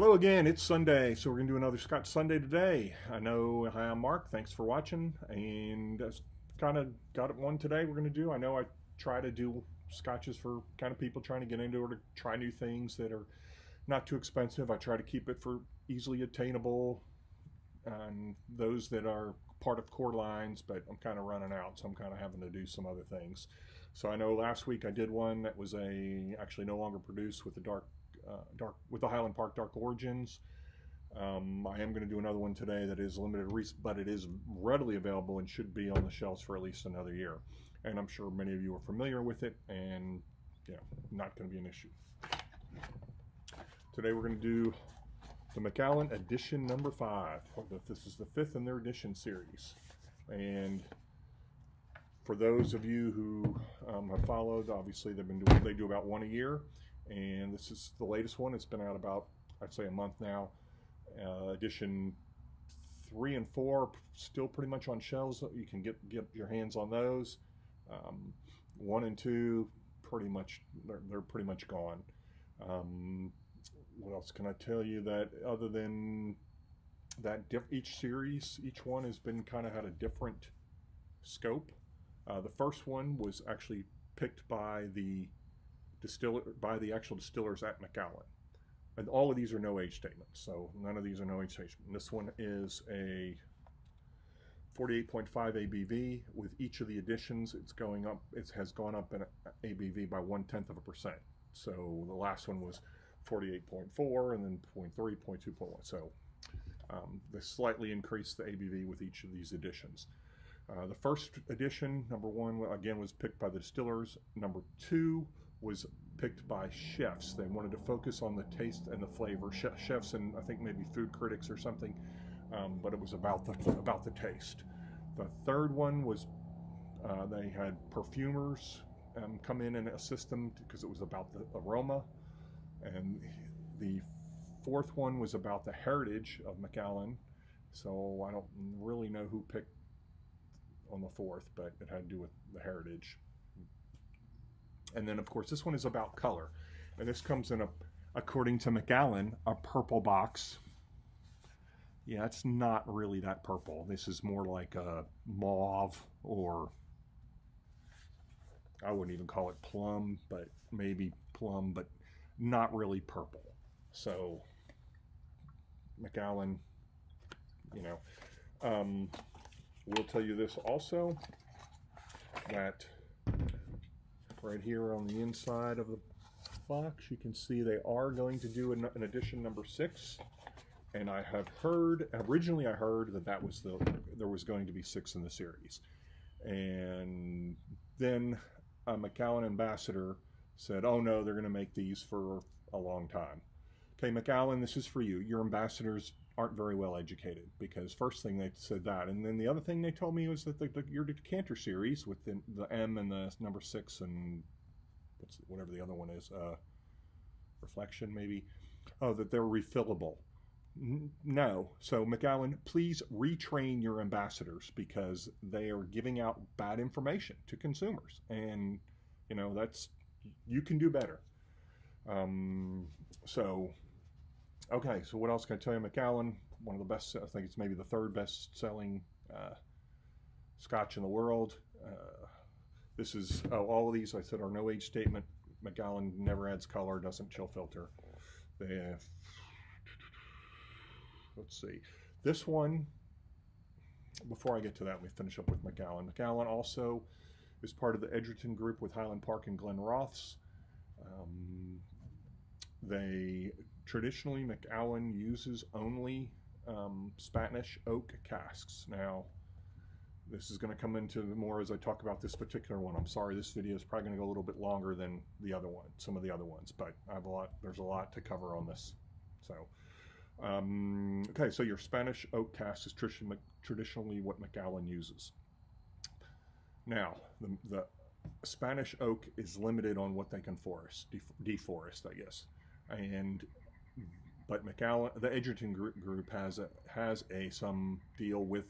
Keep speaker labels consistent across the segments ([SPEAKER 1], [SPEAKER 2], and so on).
[SPEAKER 1] Hello again, it's Sunday, so we're going to do another Scotch Sunday today. Hi, I'm Mark, thanks for watching, and kind of got one today we're going to do. I know I try to do Scotches for kind of people trying to get into it, to try new things that are not too expensive. I try to keep it for easily attainable, and those that are part of core lines, but I'm kind of running out, so I'm kind of having to do some other things. So I know last week I did one that was actually no longer produced with the with the Highland Park Dark Origins. I am going to do another one today that is limited, but it is readily available and should be on the shelves for at least another year. And I'm sure many of you are familiar with it, and not going to be an issue. Today we're going to do the Macallan Edition No. 5. This is the 5th in their edition series. And for those of you who have followed, obviously they do about one a year. And this is the latest one. It's been out about, I'd say, a month now. Edition 3 and 4 still pretty much on shelves. You can get your hands on those. 1 and 2 pretty much they're pretty much gone. What else can I tell you? That other than that, each one has been kind of had a different scope. The first one was actually picked by the actual distillers at Macallan, and all of these are no age statements, so none of these are no age statements. This one is a 48.5 ABV. With each of the additions, it has gone up in ABV by 0.1%. So the last one was 48.4, and then 0.3, 0.2, 0.1. So they slightly increased the ABV with each of these additions. The first edition, number 1, again, was picked by the distillers. Number 2 was picked by chefs. They wanted to focus on the taste and the flavor. Chefs and I think maybe food critics or something, but it was about the taste. The third one was they had perfumers come in and assist them because it was about the aroma. And the fourth one was about the heritage of Macallan. So I don't really know who picked on the fourth, but it had to do with the heritage. And then, of course, this one is about color. And this comes in according to Macallan, a purple box. Yeah, it's not really that purple. This is more like a mauve, or I wouldn't even call it plum, but maybe plum, but not really purple. So Macallan, we'll tell you this also, that right here on the inside of the box, you can see they are going to do an edition number 6. And I have heard, originally I heard that there was going to be 6 in the series. And then a Macallan ambassador said, oh no, they're going to make these for a long time. Okay, Macallan, this is for you. Your ambassadors aren't very well educated, because first thing they said that, and then the other thing they told me was that your decanter series with the M and the number 6 and whatever the other one is, reflection maybe, that they're refillable. No. So Macallan, please retrain your ambassadors, because they are giving out bad information to consumers, and you can do better. Okay, so what else can I tell you? Macallan, one of the best, I think it's maybe the 3rd best selling Scotch in the world. This is, all of these I said are no age statement. Macallan never adds color, doesn't chill filter. They have, let's see, this one, before I get to that, let me finish up with Macallan. Macallan also is part of the Edgerton group with Highland Park and Glen Roths. Traditionally, Macallan uses only Spanish oak casks. Now, this is going to come into more as I talk about this particular one. I'm sorry, this video is probably going to go a little bit longer than some of the other ones, but there's a lot to cover on this. So, okay, so your Spanish oak cask is traditionally what Macallan uses. Now, the Spanish oak is limited on what they can deforest, I guess. But Macallan, the Edgerton group has some deal with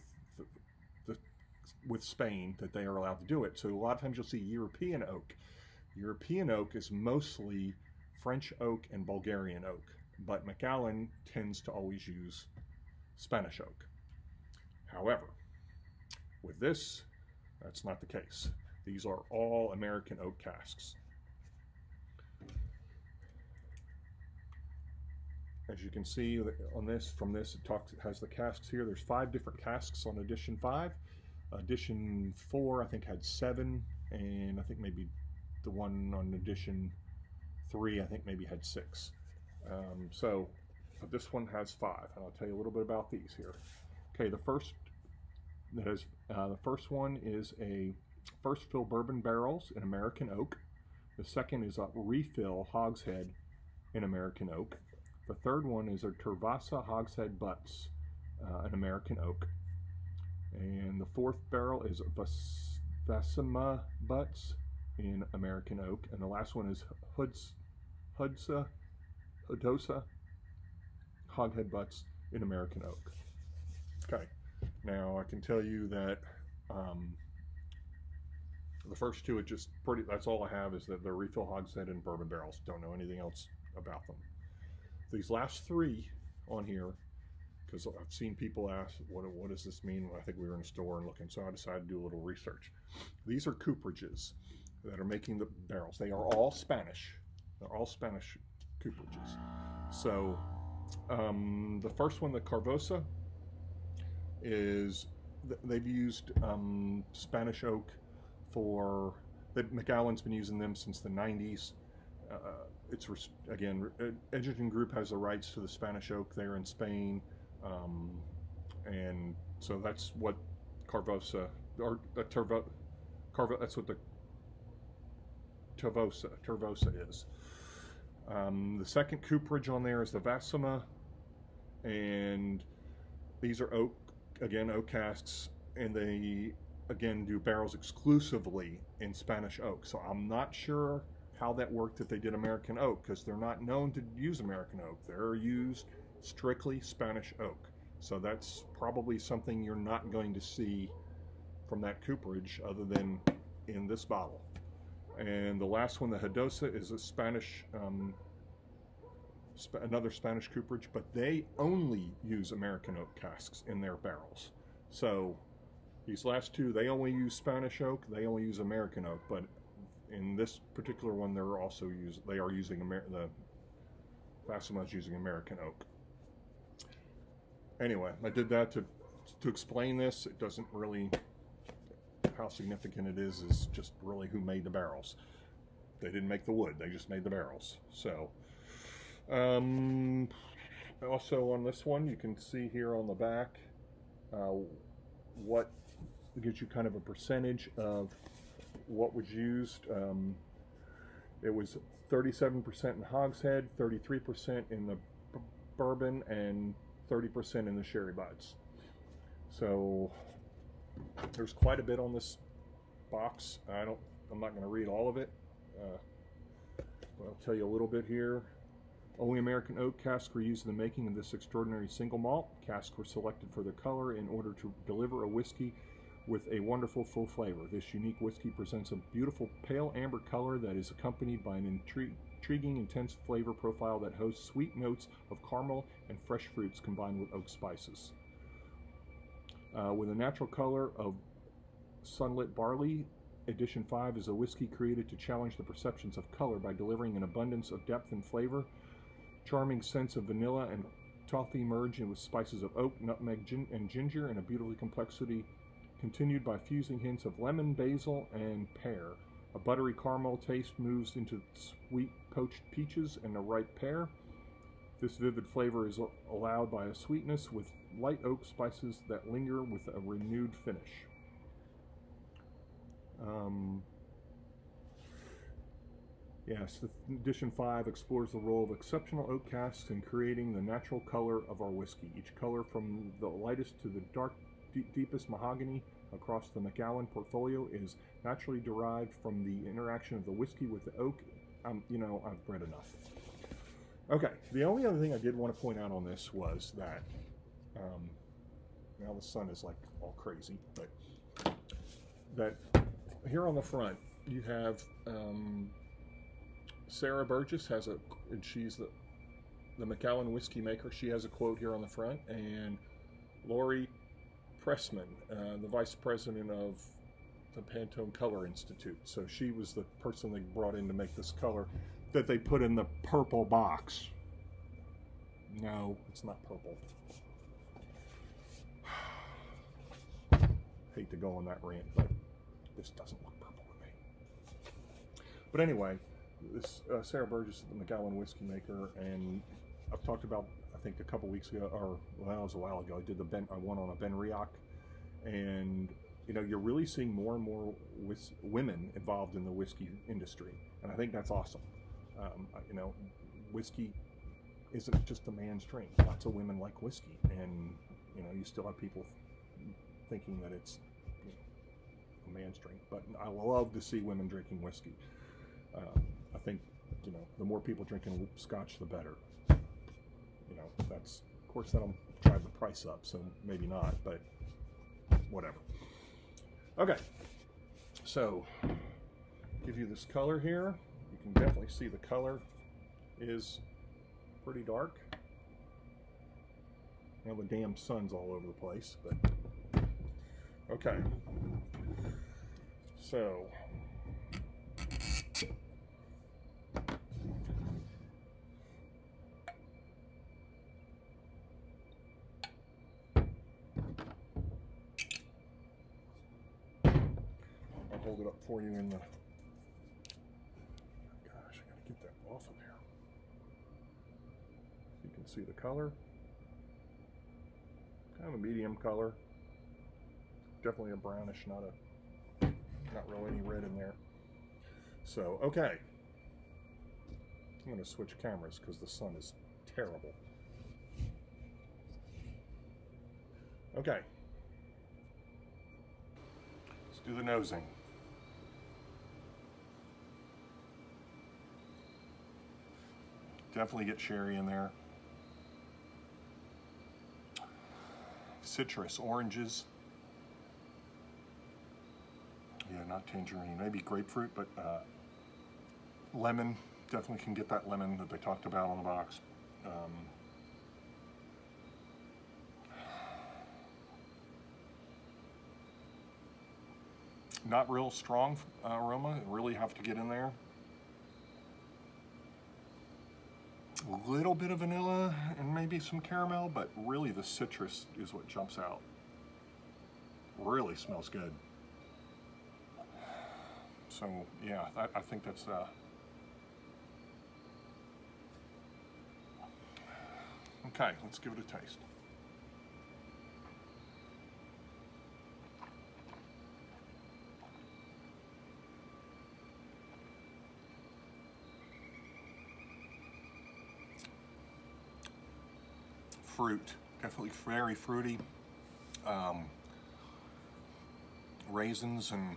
[SPEAKER 1] Spain that they are allowed to do it. So a lot of times you'll see European oak. European oak is mostly French oak and Bulgarian oak. but Macallan tends to always use Spanish oak. However, with this, that's not the case. These are all American oak casks. As you can see on this, from this, it has the casks here. There's 5 different casks on edition 5. Edition 4, I think, had 7, and I think maybe the one on edition 3, I think maybe had 6. But this one has 5, and I'll tell you a little bit about these here. Okay, the first one is a first fill bourbon barrels in American oak. The second is a refill hogshead in American oak. The third one is a Tervasa hogshead butts in American oak. And the fourth barrel is Vassima butts in American oak. And the last one is Hudosa hoghead butts in American oak. Okay, now I can tell you that the first two, that's all I have is that they're refill hogshead and bourbon barrels. Don't know anything else about them. These last 3 on here, because I've seen people ask, what does this mean? I think we were in a store and looking, so I decided to do a little research. These are cooperages that are making the barrels. They are all Spanish. They're all Spanish cooperages. So the first one, the Carvosa, is they've used Spanish oak Macallan's been using them since the 90s. Again, Edgerton Group has the rights to the Spanish oak there in Spain, and so that's what Carvosa, or that's what the Tervosa is. The second cooperage on there is the Vassima, and these are oak casks, and they again do barrels exclusively in Spanish oak. So I'm not sure how that worked that they did American oak, because they're not known to use American oak. They're used strictly Spanish oak. So that's probably something you're not going to see from that cooperage other than in this bottle. And the last one, the Hudosa, is a Spanish, another Spanish cooperage, but they only use American oak casks in their barrels. So these last 2, they only use Spanish oak, they only use American oak, but in this particular one, the Vassima is using American oak. Anyway, I did that to explain this. It doesn't really, how significant it is just really who made the barrels. They didn't make the wood, they just made the barrels. So, also on this one, you can see here on the back what gives you kind of a percentage of what was used. It was 37% in hogshead, 33% in the bourbon, and 30% in the sherry butts. So there's quite a bit on this box. I'm not going to read all of it, but I'll tell you a little bit here. Only American oak casks were used in the making of this extraordinary single malt. Casks were selected for their color in order to deliver a whiskey with a wonderful full flavor. This unique whiskey presents a beautiful pale amber color that is accompanied by an intriguing, intense flavor profile that hosts sweet notes of caramel and fresh fruits combined with oak spices. With a natural color of sunlit barley, Edition 5 is a whiskey created to challenge the perceptions of color by delivering an abundance of depth and flavor. Charming scents of vanilla and toffee merge in with spices of oak, nutmeg, and ginger, and a beautiful complexity continued by fusing hints of lemon, basil, and pear. A buttery caramel taste moves into sweet poached peaches and a ripe pear. This vivid flavor is allowed by a sweetness with light oak spices that linger with a renewed finish. Yes, the Edition 5 explores the role of exceptional oak casks in creating the natural color of our whiskey. Each color, from the lightest to the deepest mahogany across the Macallan portfolio, is naturally derived from the interaction of the whiskey with the oak. I've read enough. Okay, the only other thing I did want to point out on this was that, now the sun is like all crazy, but that here on the front you have Sarah Burgess and she's the Macallan whiskey maker. She has a quote here on the front, and Lori Pressman, the vice president of the Pantone Color Institute. So she was the person they brought in to make this color that they put in the purple box. No, it's not purple. Hate to go on that rant, but this doesn't look purple to me. But anyway, this Sarah Burgess is the Macallan whiskey maker, and I've talked about, I think a couple weeks ago, or well, it was a while ago, I did I won on a Ben Riach, and you know, you're really seeing more and more women involved in the whiskey industry, and I think that's awesome. You know, whiskey isn't just a man's drink. Lots of women like whiskey, and you know, you still have people thinking that it's, you know, a man's drink. But I love to see women drinking whiskey. I think, you know, the more people drinking Scotch, the better. You know, that's, of course, that'll drive the price up, so maybe not, but whatever. Okay, so give you this color here. You can definitely see the color is pretty dark. Now the damn sun's all over the place, but okay. So I'll hold it up for you in the, gosh, I gotta get that off of there. So you can see the color. Kind of a medium color. Definitely a brownish, not really any red in there. So, okay. I'm going to switch cameras because the sun is terrible. Okay. Let's do the nosing. Definitely get sherry in there. Citrus, oranges. Yeah, not tangerine, maybe grapefruit, but lemon. Definitely can get that lemon that they talked about on the box. Not real strong aroma, really have to get in there. A little bit of vanilla and maybe some caramel, but really the citrus is what jumps out. Really smells good. So yeah, I think that's okay. Let's give it a taste. Fruit, definitely very fruity. Raisins and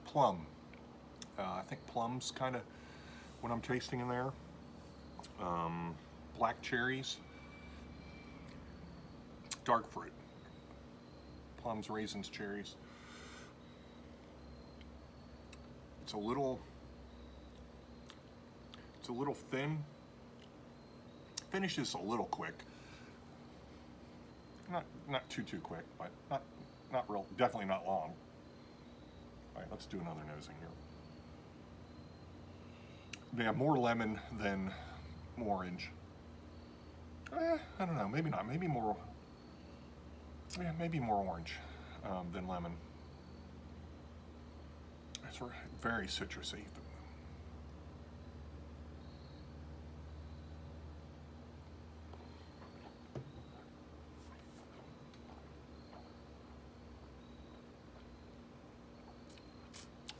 [SPEAKER 1] plum. I think plum's kind of what I'm tasting in there. Black cherries, dark fruit. Plums, raisins, cherries. It's a little thin. Finishes a little quick. Not too quick, but not real. Definitely not long. All right, let's do another nosing here. Yeah, more lemon than orange. I don't know. Maybe not. Maybe more. Yeah, maybe more orange than lemon. It's very citrusy.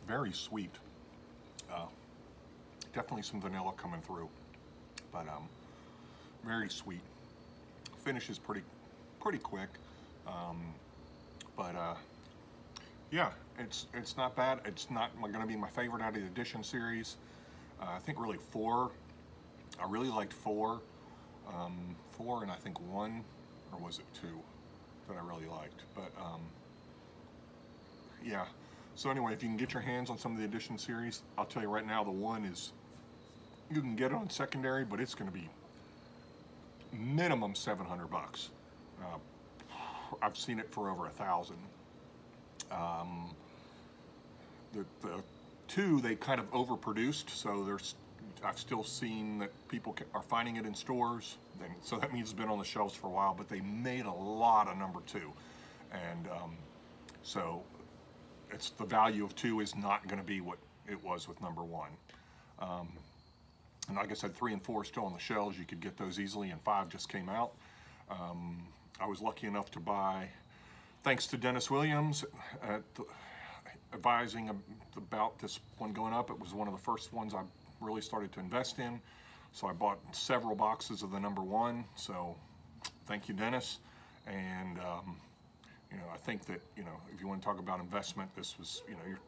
[SPEAKER 1] Very sweet. Definitely some vanilla coming through, but very sweet. Finish is pretty quick, but yeah, it's not bad. It's not going to be my favorite out of the Edition series. I think really 4. I really liked 4, 4, and I think 1, or was it 2 that I really liked. But yeah. So anyway, if you can get your hands on some of the Edition series, I'll tell you right now, the 1 is You can get it on secondary, but it's going to be minimum $700. I've seen it for over 1,000. The two, they kind of overproduced, so I've still seen that people are finding it in stores, so that means it's been on the shelves for a while, but they made a lot of number 2. And so it's the value of 2 is not going to be what it was with number 1. And like I said, 3 and 4 are still on the shelves. You could get those easily, and 5 just came out. I was lucky enough to buy, thanks to Dennis Williams, advising about this one going up. It was one of the first ones I really started to invest in. So I bought several boxes of the number 1. So thank you, Dennis. And you know, I think that, you know, if you want to talk about investment, this was, you know, you're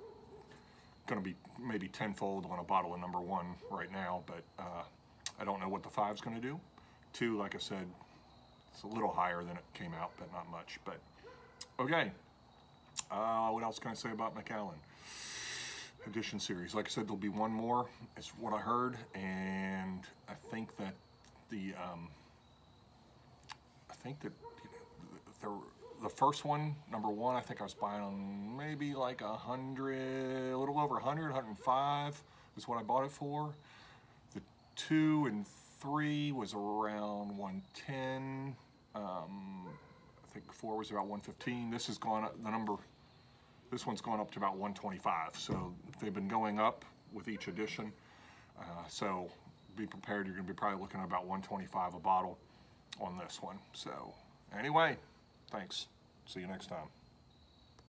[SPEAKER 1] going to be maybe tenfold on a bottle of number 1 right now, but I don't know what the 5's going to do. 2, like I said, it's a little higher than it came out, but not much. But okay, what else can I say about Macallan Edition series? Like I said, there'll be one more. It's what I heard, and I think that the the first one, number 1, I think I was buying on maybe like 100, a little over 100, 105 is what I bought it for. The 2 and 3 was around 110. I think 4 was about 115. This has gone up, this one's gone up to about 125. So they've been going up with each edition. So be prepared, you're gonna be probably looking at about 125 a bottle on this one. So anyway, thanks. See you next time.